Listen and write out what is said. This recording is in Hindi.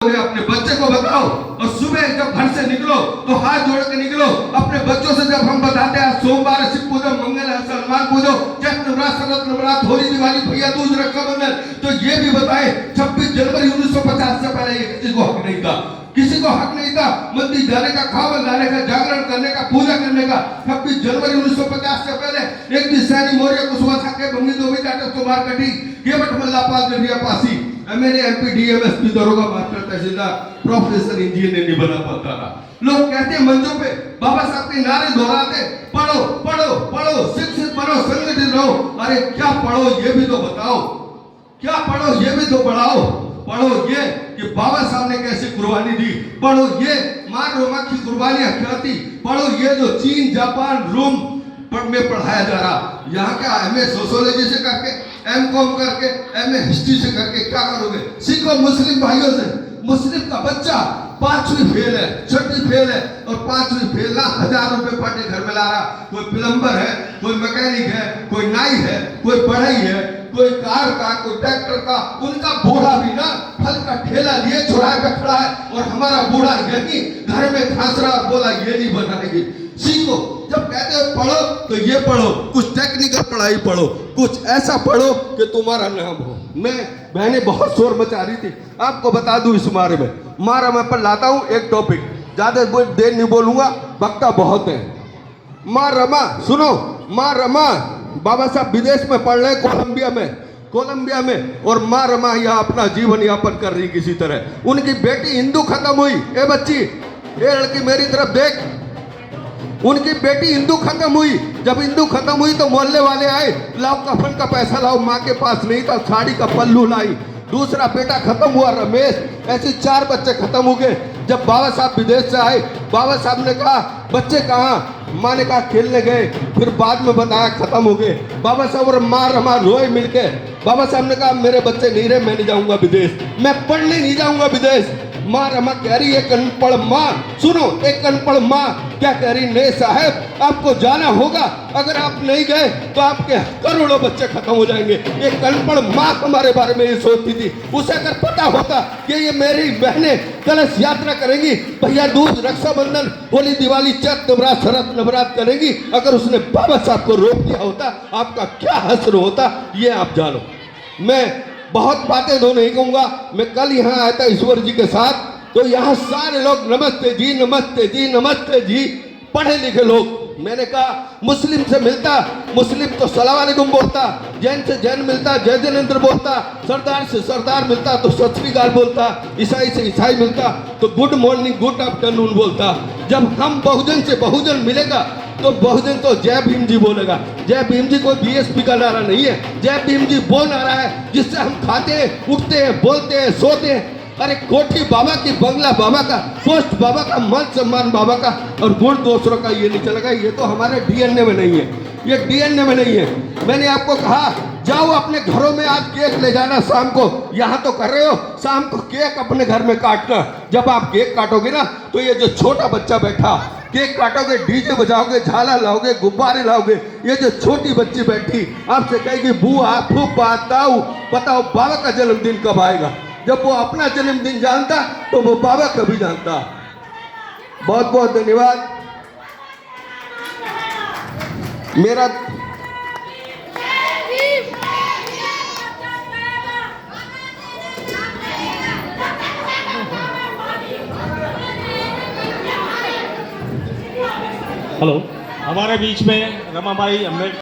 अपने बच्चे को बताओ और सुबह जब घर से निकलो तो हाथ जोड़ के निकलो। अपने बच्चों से जब हम बताते हैं सोमवार शिव पूजो, मंगल है सलमान पूजो, चैत्र नवरात्र, शरद नवरात्र, होली, दिवाली, भैया दूज, रक्षाबंधन, तो ये भी बताए 26 जनवरी 1950 से पहले किसी को हक नहीं था, किसी को हक नहीं था मंदिर जाने का, खावन लाने का, जागरण करने का, पूजा करने का। 26 जनवरी 1950 से पहले एक भी सैनी मौर्य कुशवाहा के बंगी दोबी टाटा कुमार कटी केवट मल्ला पाल गढ़िया पासी एमएलए एमपी डीएमएसपी दरोगा मास्टर तहसीलदार प्रोफेसर इंजीनियर नहीं बना पाता था। लोग कहते हैं मंचों पे बाबा साहब के नारे दोहराते पढ़ो पढ़ो पढ़ो, शिक्षित बनो, संगठित रहो। अरे क्या पढ़ो ये भी तो बताओ, क्या पढ़ो ये भी तो पढ़ाओ। पढ़ो ये कि बाबा साहब ने कैसे कुर्बानी दी, पढ़ो ये मां रोमा की कुर्बानियां क्या थी, पढ़ो ये जो चीन, जापान, रोम में पढ़ाया जा रहा। यहाँ क्या एमए सोशियोलॉजी से करके, एमकॉम करके, एमए हिस्ट्री से करके क्या करोगे? सीखो मुस्लिम भाइयों से। मुस्लिम का बच्चा 5वीं फेल है, 6वीं फेल है और 5वीं फेल ना 1000 रुपए पर डे घर में ला रहा। कोई प्लम्बर है, कोई मैकेनिक है, कोई नाई है, कोई पढ़ाई है, कोई कार का, कोई ट्रैक्टर का। उनका बूढ़ा भी ना फल का ठेला लिए चौराहे पे खड़ा है और हमारा बूढ़ा यही घर में खास रहा, बोला ये नहीं बनाएगी। सीखो, जब कहते हो पढ़ो तो ये पढ़ो, कुछ टेक्निकल पढ़ाई पढ़ो, कुछ ऐसा पढ़ो कि तुम्हारा नाम हो। मैंने बहुत शोर मचा रही थी, आपको बता दूं इस बारे में। मारा मैं पर लाता हूं एक टॉपिक, ज्यादा देर नहीं बोलूंगा, वक्ता बहुत है। मां रमा, सुनो, मां रमा बाबा साहब विदेश में पढ़ रहे, कोलंबिया में, और मां रमा यहाँ अपना जीवन यापन कर रही किसी तरह। उनकी बेटी हिंदू खत्म हुई, ए बच्ची, ए लड़की मेरी तरफ देख, उनकी बेटी हिंदू खत्म हुई। जब हिंदू खत्म हुई तो मोहल्ले वाले आए, लाओ कफन का पैसा लाओ, माँ के पास नहीं था, साड़ी का पल्लू लाई। दूसरा बेटा खत्म हुआ रमेश, ऐसे 4 बच्चे खत्म हो गए। जब बाबा साहब विदेश से आए, बाबा साहब ने कहा बच्चे कहाँ? माँ ने कहा खेलने गए, फिर बाद में बताया खत्म हो गए। बाबा साहब और माँ रमा रोए मिलके। बाबा साहब ने कहा मेरे बच्चे नहीं रहे, मैं नहीं जाऊंगा विदेश, मैं पढ़ने नहीं जाऊंगा विदेश। माँ रमा कह रही है अनपढ़ माँ, सुनो, एक अनपढ़ माँ क्या कह रही, नहीं साहब आपको जाना होगा, अगर आप नहीं गए तो आपके करोड़ों बच्चे खत्म हो जाएंगे। एक अनपढ़ माँ हमारे बारे में ये सोचती थी। उसे अगर पता होता कि ये मेरी बहनें कलश यात्रा करेंगी, भैया दूज, रक्षाबंधन, होली, दिवाली, चैत्र नवरात्र, शरद नवरात्र करेंगी, अगर उसने बाबा साहब को रोक दिया होता, आपका क्या हश्र होता ये आप जानो। मैं बहुत बातें तो नहीं कहूंगा। मैं कल यहाँ आया था ईश्वर जी के साथ, तो यहाँ सारे लोग नमस्ते जी, नमस्ते जी, नमस्ते जी, पढ़े लिखे लोग। मैंने कहा मुस्लिम से मिलता, मुस्लिम तो सलाम अलैकुम बोलता, जैन से जैन मिलता, जय जनेन्द्र बोलता, सरदार से सरदार मिलता तो सत श्री अकाल बोलता, ईसाई से ईसाई मिलता तो गुड मॉर्निंग, गुड आफ्टरनून बोलता। जब हम बहुजन से बहुजन मिलेगा तो बहुजन तो जय भीम जी बोलेगा। जय भीम जी कोई बीएसपी का नारा नहीं है, जय भीम जी वो नारा है जिससे हम खाते हैं, उठते हैं, बोलते हैं, सोते हैं। अरे कोठी बाबा की, बंगला बाबा का, पोस्ट बाबा का, मान सम्मान बाबा का, और गुण दूसरों का ये नहीं चलेगा। ये तो हमारे डीएनए में नहीं है, ये डीएनए में नहीं है। मैंने आपको कहा जाओ अपने घरों में आज केक ले जाना शाम को, यहाँ तो कर रहे हो, शाम को केक अपने घर में काटना। जब आप केक काटोगे ना तो ये जो छोटा बच्चा बैठा, केक काटोगे, डीजे बजाओगे, झाला लाओगे, गुब्बारे लाओगे, ये जो छोटी बच्ची बैठी आपसे कहेगी बुआ, फूफा, ताऊ, बताओ बाबा का जन्मदिन कब आएगा? जब वो अपना जन्मदिन जानता तो वो बाबा कभी जानता। बहुत बहुत धन्यवाद। मेरा हेलो, हमारे बीच में रमाबाई अम्बेडकर